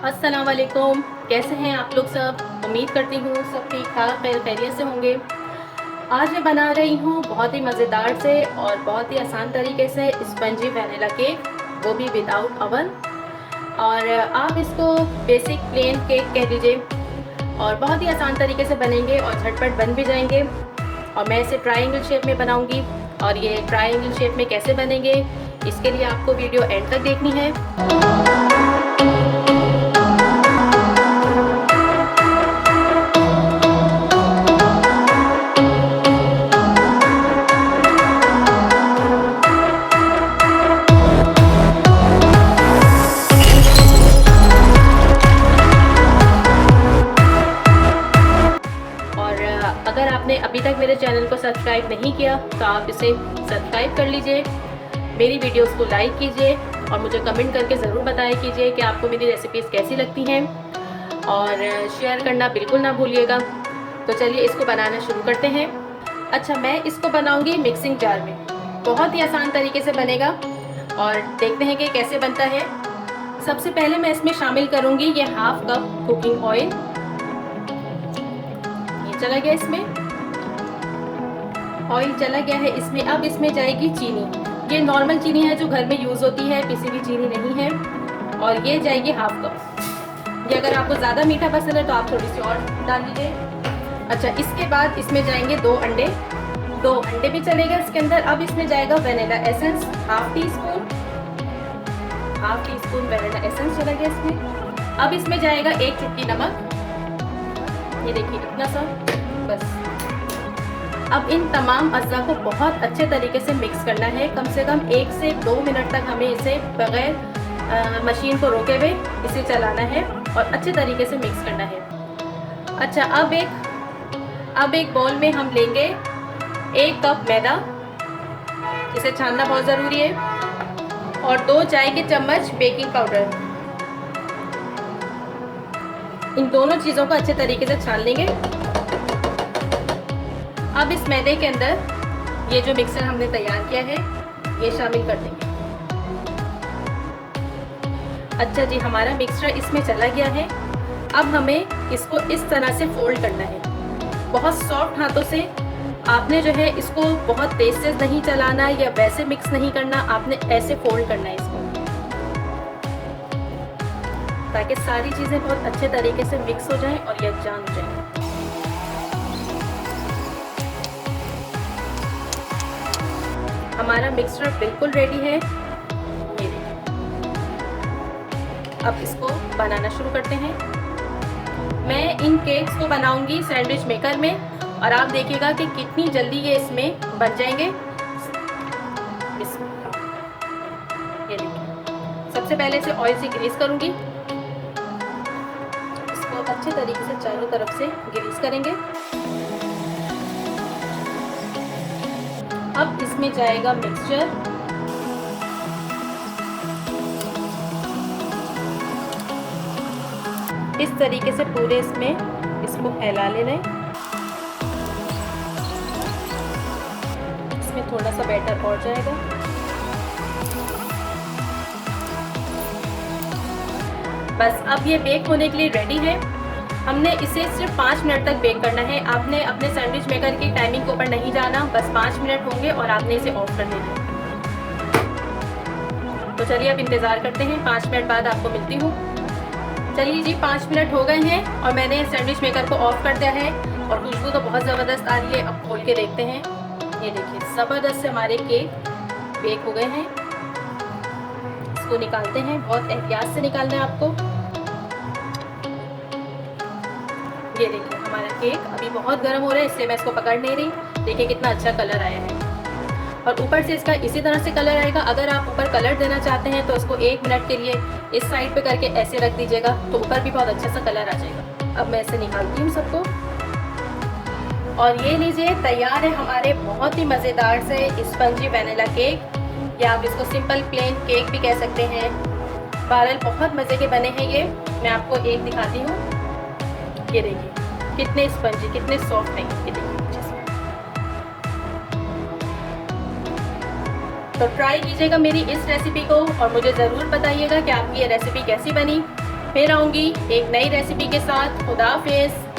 अस्सलाम वालेकुम। कैसे हैं आप लोग सब? उम्मीद करती हूँ सब ठीक ठाक खैरियत से होंगे। आज मैं बना रही हूँ बहुत ही मज़ेदार से और बहुत ही आसान तरीके से स्पंजी वैनिला केक, वो भी विदाउट ओवन। और आप इसको बेसिक प्लेन केक कह लीजिए और बहुत ही आसान तरीके से बनेंगे और झटपट बन भी जाएंगे। और मैं इसे ट्रायंगल शेप में बनाऊंगी और ये ट्रायंगल शेप में कैसे बनेंगे इसके लिए आपको वीडियो एंड तक देखनी है। अगर आपने अभी तक मेरे चैनल को सब्सक्राइब नहीं किया तो आप इसे सब्सक्राइब कर लीजिए, मेरी वीडियोस को लाइक कीजिए और मुझे कमेंट करके ज़रूर बताया कीजिए कि आपको मेरी रेसिपीज़ कैसी लगती हैं और शेयर करना बिल्कुल ना भूलिएगा। तो चलिए इसको बनाना शुरू करते हैं। अच्छा, मैं इसको बनाऊंगी मिक्सिंग जार में, बहुत ही आसान तरीके से बनेगा और देखते हैं कि कैसे बनता है। सबसे पहले मैं इसमें शामिल करूँगी ये हाफ कप कुकिंग ऑयल। चला गया, इसमें ऑयल चला गया है इसमें। अब इसमें जाएगी चीनी। ये नॉर्मल चीनी है जो घर में यूज़ होती है, पिसी हुई चीनी नहीं है। और ये जाएगी हाफ कप। ये अगर आपको ज़्यादा मीठा पसंद है तो आप थोड़ी सी और डाल दीजिए। अच्छा, इसके बाद इसमें जाएंगे 2 अंडे। 2 अंडे भी चलेगा इसके अंदर। अब इसमें जाएगा vanilla essence half tea spoon vanilla essence चला गया इसमें। अब इसमें जाएगा 1 चुटकी नमक, ये देखिए इतना सा बस। अब इन तमाम अज्जा को बहुत अच्छे तरीके से मिक्स करना है। कम से कम 1 से 2 मिनट तक हमें इसे बगैर मशीन को रोके हुए इसे चलाना है और अच्छे तरीके से मिक्स करना है। अच्छा, अब एक बाउल में हम लेंगे 1 कप मैदा, इसे छानना बहुत ज़रूरी है, और 2 चाय के चम्मच बेकिंग पाउडर। इन दोनों चीज़ों को अच्छे तरीके से छान लेंगे। अब इस मैदे के अंदर ये जो मिक्सर हमने तैयार किया है ये शामिल कर देंगे। अच्छा जी, हमारा मिक्सचर इसमें चला गया है। अब हमें इसको इस तरह से फोल्ड करना है, बहुत सॉफ्ट हाथों से। आपने जो है इसको बहुत तेज से नहीं चलाना या वैसे मिक्स नहीं करना, आपने ऐसे फोल्ड करना है इसको, ताकि सारी चीज़ें बहुत अच्छे तरीके से मिक्स हो जाएं और यकजान हो जाएं। हमारा मिक्सचर बिल्कुल रेडी है। अब इसको बनाना शुरू करते हैं। मैं इन केक्स को बनाऊंगी सैंडविच मेकर में और आप देखिएगा कि कितनी जल्दी ये इसमें बन जाएंगे। ये देखिए, सबसे पहले इसे ऑयल से ग्रीस करूंगी। अच्छे तरीके से चारों तरफ से ग्रीस करेंगे। अब इसमें जाएगा मिक्सचर। इस तरीके से पूरे इसमें इसको फैला लेना है। इसमें थोड़ा सा बैटर और जाएगा। बस अब ये बेक होने के लिए रेडी है। हमने इसे सिर्फ 5 मिनट तक बेक करना है। आपने अपने सैंडविच मेकर की टाइमिंग के ऊपर नहीं जाना, बस 5 मिनट होंगे और आपने इसे ऑफ कर देना है। तो चलिए अब इंतज़ार करते हैं, 5 मिनट बाद आपको मिलती हूँ। चलिए जी, 5 मिनट हो गए हैं और मैंने सैंडविच मेकर को ऑफ कर दिया है और खुशबू तो बहुत ज़बरदस्त आ रही है। अब खोल के देखते हैं। ये देखिए, ज़बरदस्त से हमारे केक बेक हो गए हैं। इसको निकालते हैं, बहुत एहतियात से निकालना है आपको। ये देखिए, हमारा केक अभी बहुत गर्म हो रहा है, इसलिए मैं इसको पकड़ नहीं रही। देखिए कितना अच्छा कलर आया है और ऊपर से इसका इसी तरह से कलर आएगा। अगर आप ऊपर कलर देना चाहते हैं तो इसको 1 मिनट के लिए इस साइड पे करके ऐसे रख दीजिएगा, तो ऊपर भी बहुत अच्छा सा कलर आ जाएगा। अब मैं इसे निकालती हूँ सबको और ये लीजिए, तैयार है हमारे बहुत ही मज़ेदार से स्पंजी वैनिला केक, या आप इसको सिंपल प्लेन केक भी कह सकते हैं। बहरहाल बहुत मज़े के बने हैं ये। मैं आपको एक दिखाती हूँ। ये देखिए कितने स्पंजी, कितने सॉफ्ट हैं। ये देखिए, तो ट्राई कीजिएगा मेरी इस रेसिपी को और मुझे ज़रूर बताइएगा कि आपकी ये रेसिपी कैसी बनी। फिर आऊँगी एक नई रेसिपी के साथ। खुदा हाफिज़।